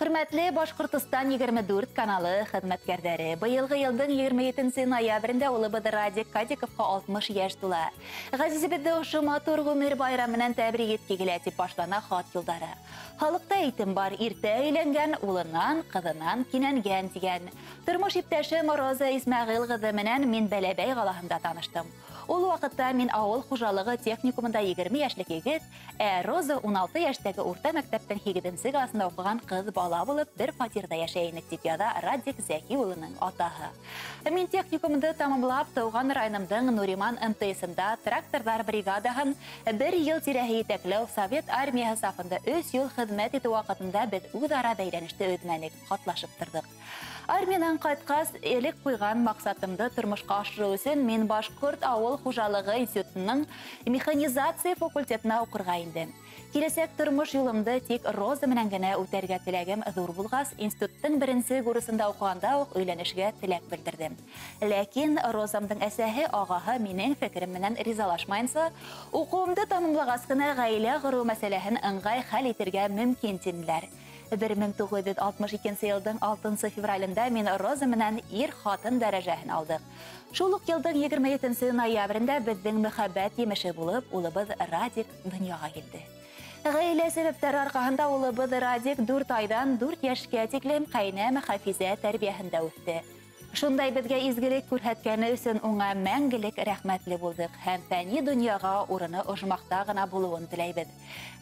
Хөрмәтле Башкортстан 24 каналы хезмәткәрләре, быелгы елның 27 ноябрендә улыбыз Радик Кадиковка 60 яшь тула. Газизебездә ошо матур гомер байрамынан тәбрик иткән килә дип башлана хат юлдары. Халыкта әйтем бар, иртә өйләнгән улыннан, кызыннан кинәнгән дигән. Тормыш иптәшем Роза Исмәгыйль кызы менән мин Бәләбәй галаһында таныштым. Ул вакытта мин авыл хуҗалыгы техникумында 20 яшьлек егет, Роза 16 яшьтәге урта мәктәптән 7нче классында укыган кыз бала булып, бер фатирда яшәйник дип яза Радик Зәки улының атаһы. Мин техникумды тәмамлап, Тауган районымның Нуриман МТСында тракторлар бригадаһын 1 ел тирәһе итәкләү Совет армиясы сафында 3 ел хезмәт итү вакытында без үзара бәйләнештә үтмәнек, катлашып тордык. Армиянан кайткас, элек куйган максатымды тормышка ашыру өчен мин Башкорт авыл хуҗалыгы институтының механизация факультетына укырга индем. Киләсәк тормыш юлымды тик Роза менән генә үтәргә теләгем зур булгас, институттың 1нче курсында укыганда ук өйләнешкә теләк белдердем. Ләкин Розамның әсәһе агаһы минең фикерем менән ризалашмайынса, укуымды тәмамлагас кына гаилә кору мәсьәләһен ыңгай хәл итәргә мөмкин диләр. 1962 елның 6 февралендә мин Роза менән ир-хатын дәрәҗәһен алдык. Шул ук елның 27 ноябрендә безнең мәхәббәт емеше булып, улыбыз Радик дөньяга килде. Гаилә сәбәпләре аркасында улыбыз Радик 4 айдан 4 яшькә тиклем кайнәм Хафизә тәрбияһендә үтте. Шундай безгә изгелек күрһәткәне өчен уңа мәңгелек рәхмәтле булдык һәм фәни дөньяга урыны ожмакта гына булуын теләйбез.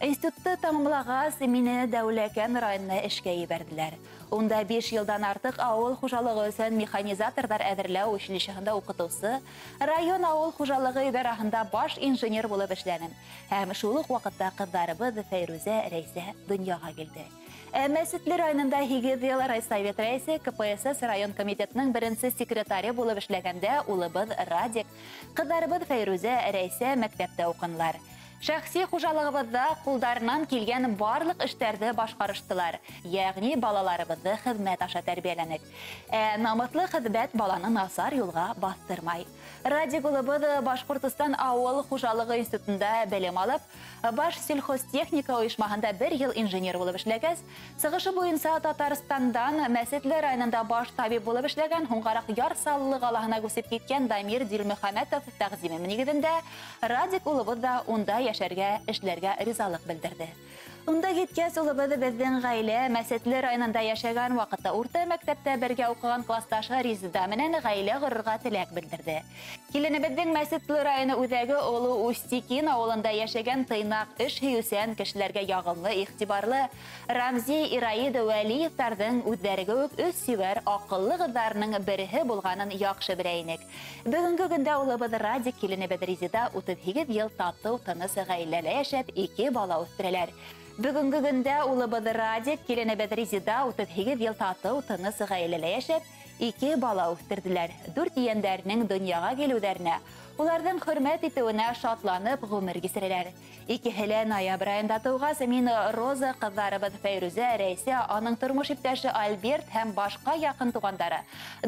Институтты тәмамлагас, мине Дәүләкән районына эшкә ибәрделәр. Унда 5 елдан артык авыл хуҗалыгы өчен механизаторлар әзерләү училищеһында укытучы, район авыл хуҗалыгы идарәсендә баш инженер булып эшләнем. Һәм шул ук вакытта кызларыбыз Фәйрүзә, Рәйсә дөньяга килде. Мәсетле районында 8 ел райсовет рәисе, КПСС район комитетының 1нче секретаре булып эшләгәндә улыбыз Радик, кызларыбыз Фәйрүзә, Рәйсә мәктәптә укыналар. Шәхси хуҗалыгыбызда кулдарынан килгән барлык эшләрне башкарыштылар, ягъни балаларыбызны хезмәт аша тәрбияләнек. Намыслы хезмәт баланы насар юлга бастырмай. Радик улыбыз Башкортстан авыл хуҗалыгы институтында белем алып, Баш сельхозтехника оешмаһында 1 ел инженер булып эшләгәс, сыгышы буенча Татарстандан Мәсетле районында баш табиб булып эшләгән, һуңгарак Ярсаллы галаһына күсеп киткән Дамир Дилмөхәммәтов тәкъдиме нигезендә Радик улыбыз да унда яшәргә, эшләргә ризалык белдерде. Унда киткәс, улыбыз безнең гаилә Мәсетле районында яшәгән вакытта урта мәктәптә бергә укыган классташы Резида менән гаилә горырга теләк белдерде. Киленебезнең Мәсетле районы үзәге Олы Устикин авылында яшәгән тыйнак эш һөючән кешеләргә ягымлы, игътибарлы Рамзи Ираида Вәлиевләрнең үзләргә үк үз сөйвәр, акыллы кызларның береһе булганын яхшы белә инек. Бүгенге көндә улыбыз Радик киленебез Резида 38 ел тату тыныс гаиләлә яшәп, 2 бала үстерәләр. Бүгенге көндә улыбыз Радик киленебез Резида 38 ел тату тыныс гаиләлә яшәп, 2 бала үстерделәр. 4 ияндәрнең дөньяга килүләренә, уларның хөрмәт итүенә шатланып гомер кисерәләр. 2 ноябрь аенда тугас мин Роза кызларыбыз Фәйрүзә, Рәйсә, аның тормыш иптәше Альберт һәм башка якын тугандары,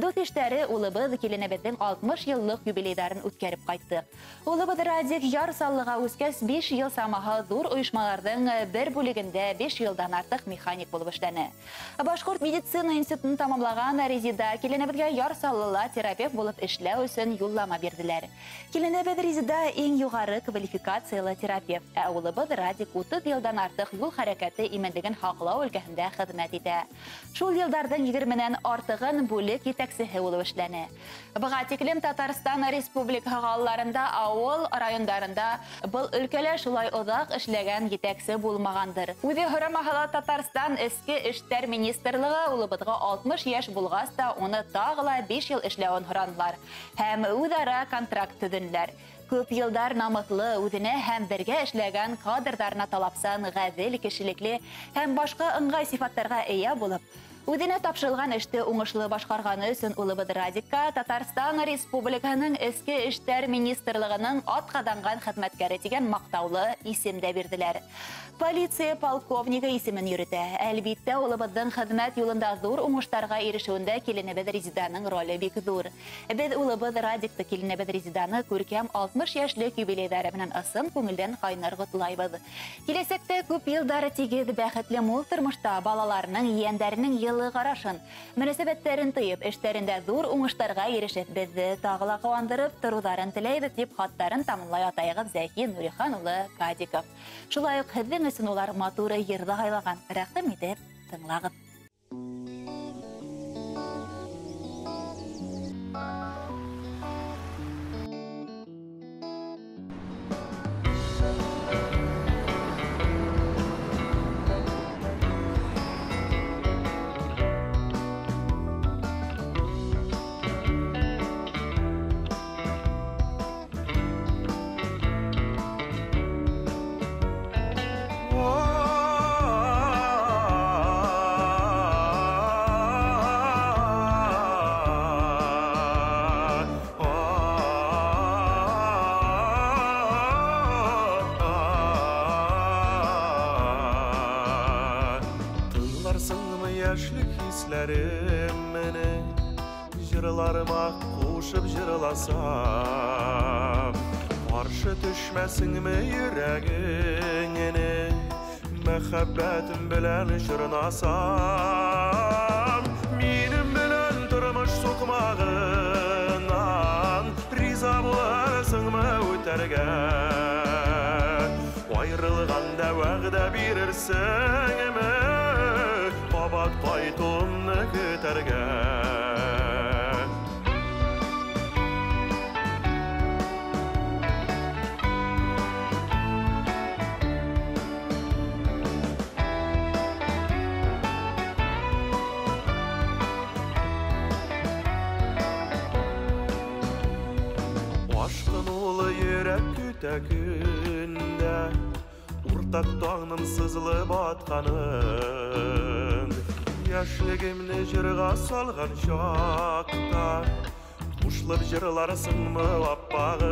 дус иштәре улыбыз киленебезнең 60 еллык юбилейларын үткәреп кайттык. Улыбыз Радик Ярсаллыга үскәс 5 ел самаһы зур оешмаларның бер бүлегендә 5 елдан артык механик булып эшләне. Башкорт медицина институтын тәмамлаган Резида киленебезгә Ярсаллыла терапевт булып эшләү өчен юллама бирделәр. Киленебез Резида иң югары квалификациялы терапевт. Улыбыз Радик 30 елдан артык юл хәрәкәте имәнлеген хаклау өлкәсендә хезмәт итә. Шул еллардан 20-нән артыгын бүлек итәкчесе булып эшләне. Буга тиклем Татарстан республикаларында, авыл районнарында был өлкәләр шулай озак эшләгән итәкче булмагандыр. Үзе Хөрмәһала Татарстан эске эшләр министрлыгы улыбызга 60 яшь булгас та уны тагыла 5 ел эшләвен соранлар һәм үзара контракт төзенләр. Күп елдар намыслы, үзенә һәм бергә эшләгән кадрдарына талапсан, гадел, кешелекле һәм башка ыңгай сыйфатларга ия булып, Үдене тапшырылган эште уңышлы башкарганы өчен Улыбыды Радикка Татарстан Республиканың эске эштәр министрлыгының аткаданган хезмәткәре дигән мактаулы исемдә бирделәр. Полиция полковнигы исемен йөртә. Әлбиттә, Улыбыдың хезмәт юлында зур уңыштарга ирешүендә киленебез Резиданың роле бик зур. Без Улыбыды Радикта киленебез Резиданы күркәм 60 яшьлек юбилейлары белән ысын күңелдән кайнар котлайбыз. Киләсәктә күп елдар тигез бәхетле мул тормышта балаларның, яндәрнең йылы карашын, мөнәсәбәтләрен тыеп, эшләрендә зур уңыштарга ирешеп, безне тагыла куандырып торуларын теләйбез дип хаттарын тамамлай атайыгыз Зәки Нурихан улы Кадиков. Шулай ук һезнең өчен улар матуры йырда хайлаган. Рәхмәт итеп тыңлагыз. Яшьлек хисләремне җырларыма кушып җырlasam, каршы төшмәсеңме йөрәгеңне, мәхәббәтем белән җырласам, минем белән тормыш сукмагыннан риза буласыңмы үтәргә, аерылганда вәгъдә бирерсеңме, Kabat kaytımını kütərgə Aşkın ulu yürek kütə gündə Urtak tağının sızlı batqanın Яшьлегемне җырга салган чакта Кушлап җырларсыңмы аппагым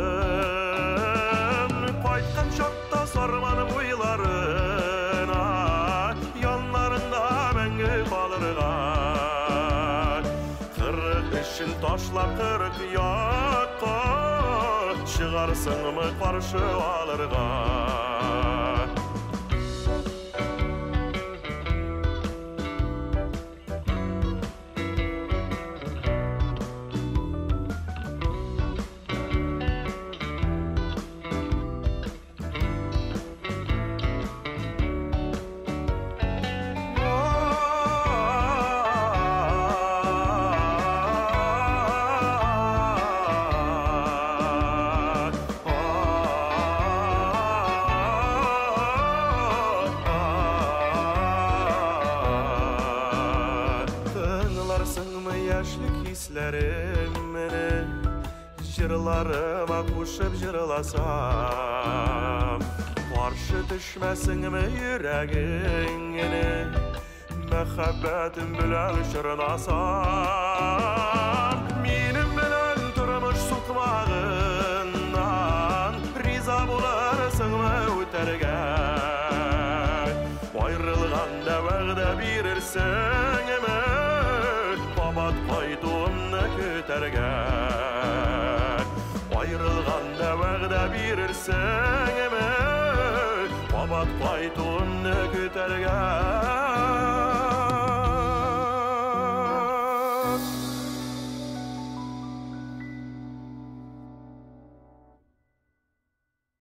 Кайткан чакта сарман буйларына Яннарында мәңге калырга Кырык эшен ташлап кырык якка Чыгарсыңмы каршы алырга Яшьлек хисләремне җырларыма кушып җырlasam, каршы төшмәсеңме йөрәгеңне, мәхәббәтем белән җырласам, минем белән тормыш сукмагыннан риза буларсыңмы үтәргә, аерылганда вәгъдә бирерсеңме, Kabat kaytımını kütərgə Ayrılganda vəgdə birersenme Kabat kaytımını kütərgə